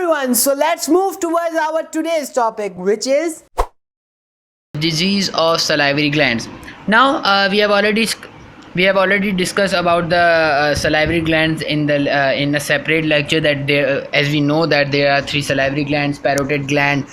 everyone, so let's move towards our today's topic, which is disease of salivary glands. Now we have already discussed about the salivary glands in a separate lecture. That there, as we know, that there are three salivary glands: parotid gland,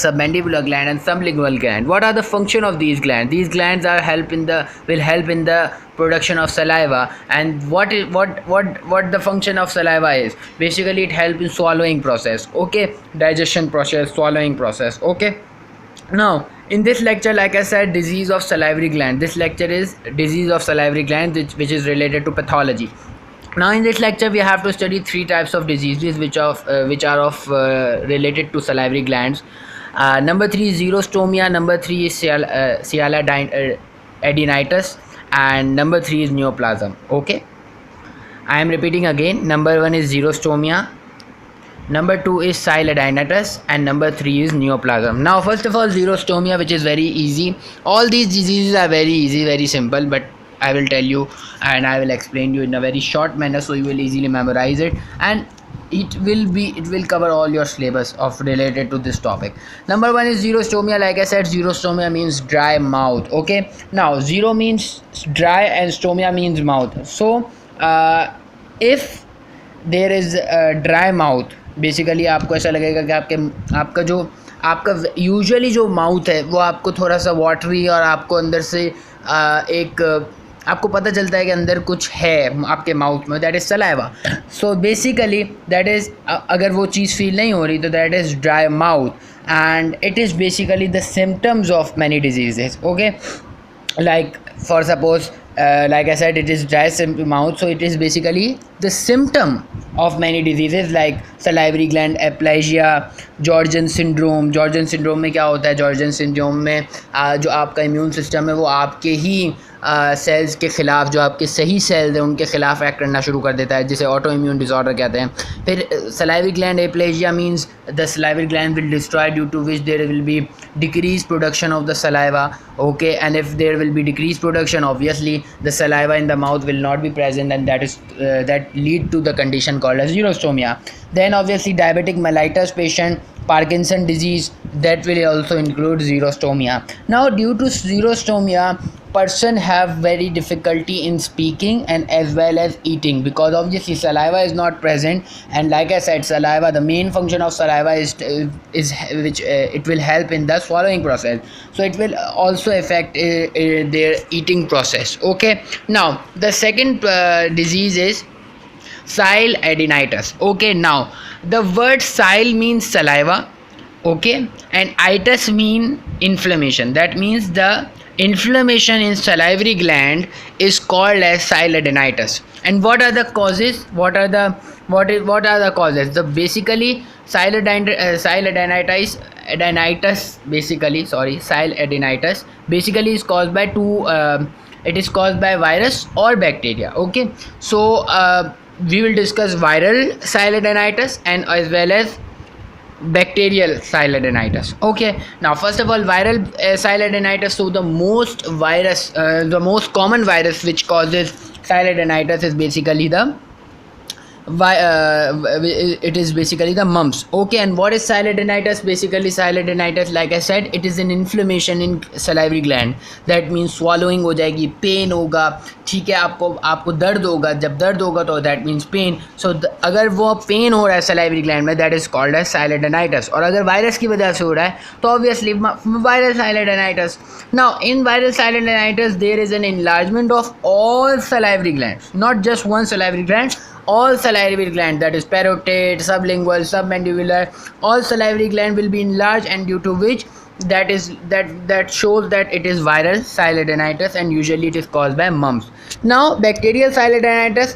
submandibular gland, and sublingual gland. What are the function of these glands? These glands will help in the production of saliva. And what the function of saliva is? Basically, it helps in swallowing process. Okay, digestion process, swallowing process. Okay. Now, in this lecture, like I said, disease of salivary gland. This lecture is disease of salivary gland, which is related to pathology. Now, in this lecture, we have to study three types of diseases which are related to salivary glands. Number three is xerostomia. Number three is sialadenitis, and number three is neoplasm. Okay, I am repeating again. Number one is xerostomia. Number 2 is sialadenitis, and number 3 is neoplasm. Now, first of all, xerostomia, which is very easy. All these diseases are very easy, very simple, but I will tell you and I will explain you in a very short manner, so you will easily memorize it, and it will cover all your syllabus of related to this topic. Number 1 is xerostomia. Like I said, xerostomia means dry mouth. Okay, now zero means dry and stomia means mouth. So if there is a dry mouth, basically आपको ऐसा लगेगा कि आपका usually जो mouth है वो आपको थोड़ा सा वाटरी, और आपको अंदर से आपको पता चलता है कि अंदर कुछ है आपके माउथ में, that is saliva. So basically that is, अगर वो चीज़ फील नहीं हो रही तो that is dry mouth, and it is basically the symptoms of many diseases. Okay, like for suppose like I said, it is dry mouth, so it is basically the symptom of many diseases like salivary gland aplasia, Georgian syndrome. Georgian syndrome में क्या होता है? Georgian syndrome में जो आपका immune system है वो आपके ही सेल्स के ख़िलाफ़, जो आपके सही सेल्स हैं उनके ख़िलाफ़ एक्ट करना शुरू कर देता है, जिसे ऑटो इम्यून डिसऑर्डर कहते हैं. फिर salivary gland aplasia means the salivary gland will destroy, due to which there will be decreased production of the saliva. Okay, and if there will be decreased production, obviously the saliva in the mouth will not be present, and that lead to the condition called as xerostomia. Then obviously diabetic mellitus patient, Parkinson disease, that will also include xerostomia. Now, due to xerostomia, person have very difficulty in speaking and as well as eating, because obviously saliva is not present, and like I said, saliva, the main function of saliva is which it will help in the swallowing process, so it will also affect their eating process. Okay, now the second disease is sialadenitis. Okay, now the word sil means saliva, okay, and itis mean inflammation. That means the inflammation in salivary gland is called as sialadenitis. And what are the causes? What are the causes? The basically sialadenitis basically is caused by it is caused by virus or bacteria. Okay, so we will discuss viral sialadenitis and as well as bacterial sialadenitis. Okay, now first of all, viral sialadenitis. So the most common virus which causes sialadenitis is basically the mumps. Okay, and what is sialadenitis? Basically sialadenitis, like I said, it is an inflammation in salivary gland. That means swallowing हो जाएगी, pain होगा, ठीक है, आपको दर्द होगा. जब दर्द होगा तो that means pain. So अगर वो pain हो रहा है salivary gland में, that is called as sialadenitis. और अगर वायरस की वजह से हो रहा है तो obviously viral sialadenitis. Now in viral sialadenitis there is an enlargement of all salivary glands, not just one salivary gland, all salivary gland, that is parotid, sublingual, submandibular, all salivary gland will be enlarged, and due to which that shows that it is viral sialadenitis, and usually it is caused by mumps. Now bacterial sialadenitis,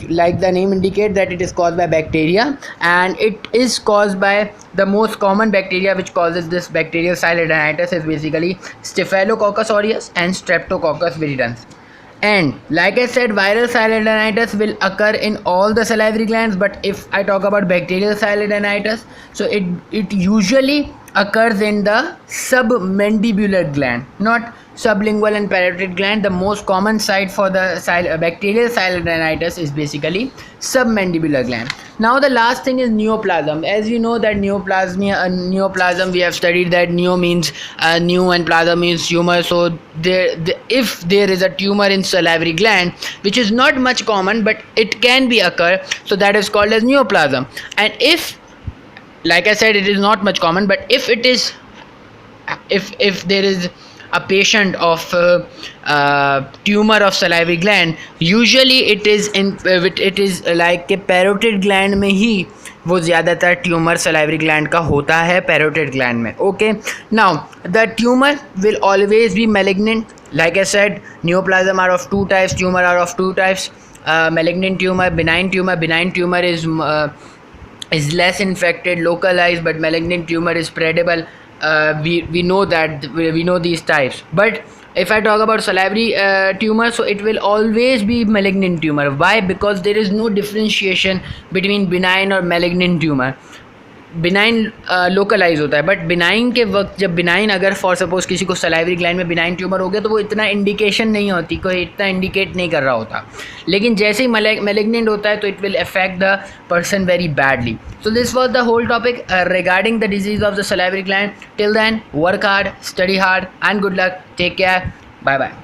like the name indicates, that it is caused by bacteria, and it is caused by the most common bacteria which causes this bacterial sialadenitis is basically Staphylococcus aureus and Streptococcus viridans. And like I said, viral sialadenitis will occur in all the salivary glands, but if I talk about bacterial sialadenitis, so it usually occurs in the submandibular gland, not sublingual and parotid gland. The most common site for the bacterial silodinitis is basically submandibular gland. Now the last thing is neoplasm. As you know that neoplasm, we have studied that neo means new and plasm means tumor. So if there is a tumor in salivary gland, which is not much common but it can be occur, so that is called as neoplasm. And if, like I said, it is not much common, but if it is, if there is a patient of tumor of salivary gland, usually it is like कि parotid gland में ही वो ज़्यादातर tumour salivary gland का होता है, parotid gland में. Okay, now the tumor will always be malignant. Like I said, neoplasm are of two types, tumor are of two types, malignant tumor, benign tumor. Benign tumor is less infected, localized, but malignant tumor is spreadable. We know that, we know these types. But if I talk about salivary tumor, so it will always be malignant tumor. Why? Because there is no differentiation between benign or malignant tumor. Benign localise होता है, but benign के वक्त जब benign अगर for suppose किसी को salivary gland में benign tumour हो गया तो वो इतना इंडिकेशन नहीं होती, कोई इतना इंडिकेट नहीं कर रहा होता. लेकिन जैसे ही मैलिग्नेंट होता है तो it will affect the person very badly. So this was the whole topic regarding the disease of the salivary gland. Till then, work hard, study hard and good luck. Take care. Bye bye.